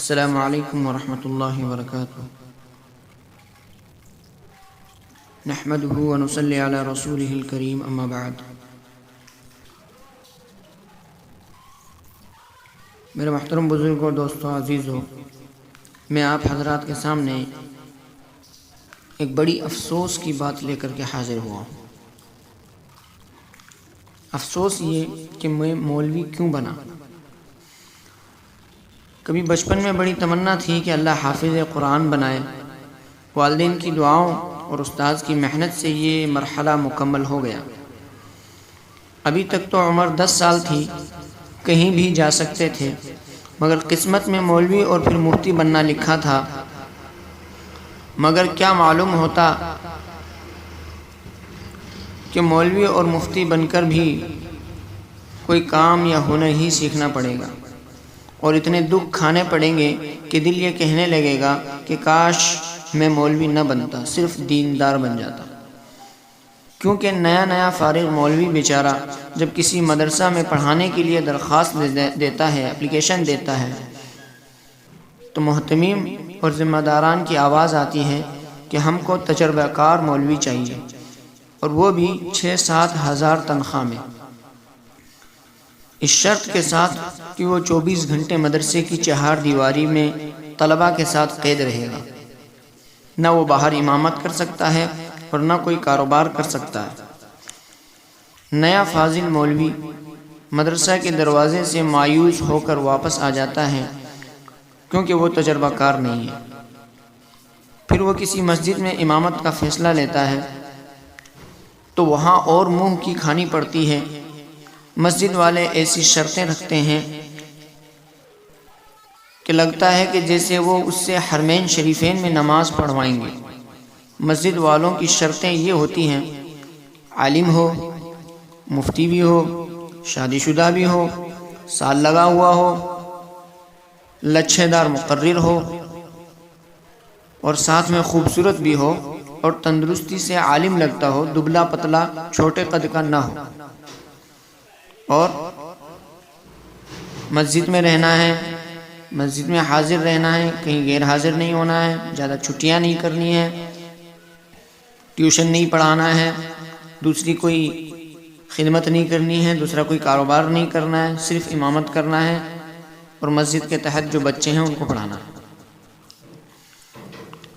السلام علیکم ورحمۃ اللہ وبرکاتہ۔ نحمده ونصلی علی رسوله الکریم، اما بعد۔ میرے محترم بزرگوں، دوستوں، عزیزوں، میں آپ حضرات کے سامنے ایک بڑی افسوس کی بات لے کر کے حاضر ہوا ہوں۔ افسوس یہ کہ میں مولوی کیوں بنا۔ کبھی بچپن میں بڑی تمنا تھی کہ اللہ حافظ قرآن بنائے۔ والدین کی دعاؤں اور استاذ کی محنت سے یہ مرحلہ مکمل ہو گیا۔ ابھی تک تو عمر 10 سال تھی، کہیں بھی جا سکتے تھے، مگر قسمت میں مولوی اور پھر مفتی بننا لکھا تھا۔ مگر کیا معلوم ہوتا کہ مولوی اور مفتی بن کر بھی کوئی کام یا ہنر ہی سیکھنا پڑے گا، اور اتنے دکھ کھانے پڑیں گے کہ دل یہ کہنے لگے گا کہ کاش میں مولوی نہ بنتا، صرف دیندار بن جاتا۔ کیونکہ نیا فارغ مولوی بیچارہ جب کسی مدرسہ میں پڑھانے کے لیے درخواست دیتا ہے، اپلیکیشن دیتا ہے، تو محتمیم اور ذمہ داران کی آواز آتی ہے کہ ہم کو تجربہ کار مولوی چاہیے، اور وہ بھی 6-7 ہزار تنخواہ میں، اس شرط کے ساتھ کہ وہ 24 گھنٹے مدرسے کی چہار دیواری میں طلباء کے ساتھ قید رہے گا۔ نہ وہ باہر امامت کر سکتا ہے اور نہ کوئی کاروبار کر سکتا ہے۔ نیا فاضل مولوی مدرسہ کے دروازے سے مایوس ہو کر واپس آ جاتا ہے، کیونکہ وہ تجربہ کار نہیں ہے۔ پھر وہ کسی مسجد میں امامت کا فیصلہ لیتا ہے تو وہاں اور منہ کی کھانی پڑتی ہے۔ مسجد والے ایسی شرطیں رکھتے ہیں کہ لگتا ہے کہ جیسے وہ اس سے حرمین شریفین میں نماز پڑھوائیں گے۔ مسجد والوں کی شرطیں یہ ہوتی ہیں: عالم ہو، مفتی بھی ہو، شادی شدہ بھی ہو، سال لگا ہوا ہو، لچھے دار مقرر ہو، اور ساتھ میں خوبصورت بھی ہو، اور تندرستی سے عالم لگتا ہو، دبلا پتلا چھوٹے قد کا نہ ہو، اور مسجد میں رہنا ہے، مسجد میں حاضر رہنا ہے، کہیں غیر حاضر نہیں ہونا ہے، زیادہ چھٹیاں نہیں کرنی ہے، ٹیوشن نہیں پڑھانا ہے، دوسری کوئی خدمت نہیں کرنی ہے، دوسرا کوئی کاروبار نہیں کرنا ہے، صرف امامت کرنا ہے، اور مسجد کے تحت جو بچے ہیں ان کو پڑھانا ہے۔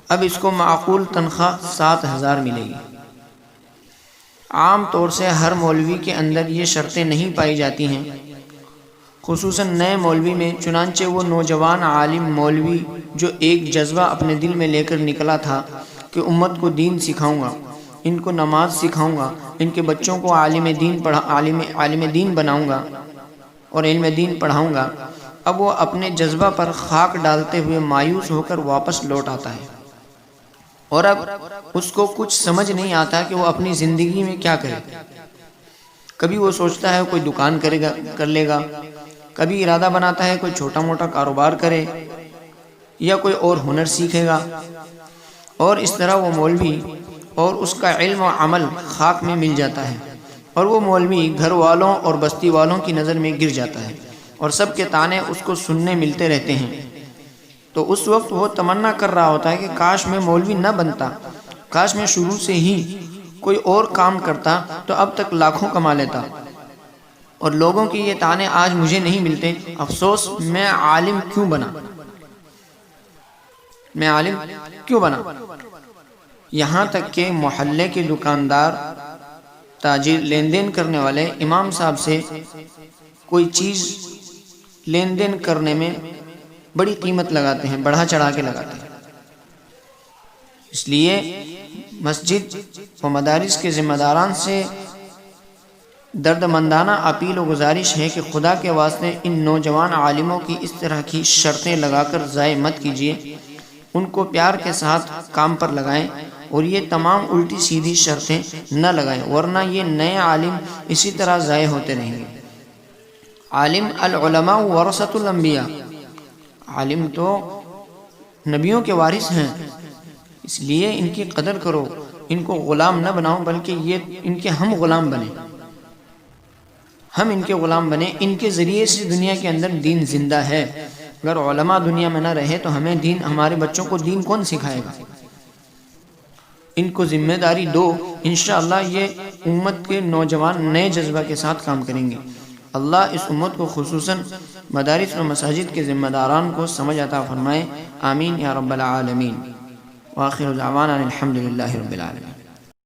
اب اس کو معقول تنخواہ 7,000 ملے گی۔ عام طور سے ہر مولوی کے اندر یہ شرطیں نہیں پائی جاتی ہیں، خصوصاً نئے مولوی میں۔ چنانچہ وہ نوجوان عالم مولوی جو ایک جذبہ اپنے دل میں لے کر نکلا تھا کہ امت کو دین سکھاؤں گا، ان کو نماز سکھاؤں گا، ان کے بچوں کو عالم دین بناؤں گا اور علم دین پڑھاؤں گا، اب وہ اپنے جذبہ پر خاک ڈالتے ہوئے مایوس ہو کر واپس لوٹ آتا ہے، اور اب اس کو کچھ سمجھ نہیں آتا کہ وہ اپنی زندگی میں کیا کرے۔ کبھی وہ سوچتا ہے کوئی دکان کر لے گا، کبھی ارادہ بناتا ہے کوئی چھوٹا موٹا کاروبار کرے یا کوئی اور ہنر سیکھے گا، اور اس طرح وہ مولوی اور اس کا علم و عمل خاک میں مل جاتا ہے، اور وہ مولوی گھر والوں اور بستی والوں کی نظر میں گر جاتا ہے، اور سب کے طعنے اس کو سننے ملتے رہتے ہیں۔ تو اس وقت وہ تمنا کر رہا ہوتا ہے کہ کاش میں مولوی نہ بنتا، کاش میں شروع سے ہی کوئی اور کام کرتا تو اب تک لاکھوں کما لیتا، اور لوگوں کے یہ طعنے آج مجھے نہیں ملتے۔ افسوس، میں عالم کیوں بنا، میں عالم کیوں بنا۔ یہاں تک کہ محلے کے دکاندار، تاجر، لین دین کرنے والے امام صاحب سے کوئی چیز لین دین کرنے میں بڑی قیمت لگاتے ہیں، بڑھا چڑھا کے لگاتے ہیں۔ اس لیے مسجد و مدارس کے ذمہ داران سے درد مندانہ اپیل و گزارش ہے کہ خدا کے واسطے ان نوجوان عالموں کی اس طرح کی شرطیں لگا کر ضائع مت کیجیے، ان کو پیار کے ساتھ کام پر لگائیں، اور یہ تمام الٹی سیدھی شرطیں نہ لگائیں، ورنہ یہ نئے عالم اسی طرح ضائع ہوتے رہیں گے۔ عالم العلماء ورثۃ الانبیاء، عالم تو نبیوں کے وارث ہیں، اس لیے ان کی قدر کرو، ان کو غلام نہ بناؤ، بلکہ یہ ان کے ہم غلام بنے، ہم ان کے غلام بنے۔ ان کے ذریعے سے دنیا کے اندر دین زندہ ہے، اگر علماء دنیا میں نہ رہے تو ہمیں دین، ہمارے بچوں کو دین کون سکھائے گا؟ ان کو ذمہ داری دو، انشاءاللہ یہ امت کے نوجوان نئے جذبہ کے ساتھ کام کریں گے۔ اللہ اس امت کو خصوصاً مدارس و مساجد کے ذمہ داران کو سمجھ عطا فرمائے، آمین یا رب العالمین۔ وآخر دعوانا الحمدللہ رب العالمین۔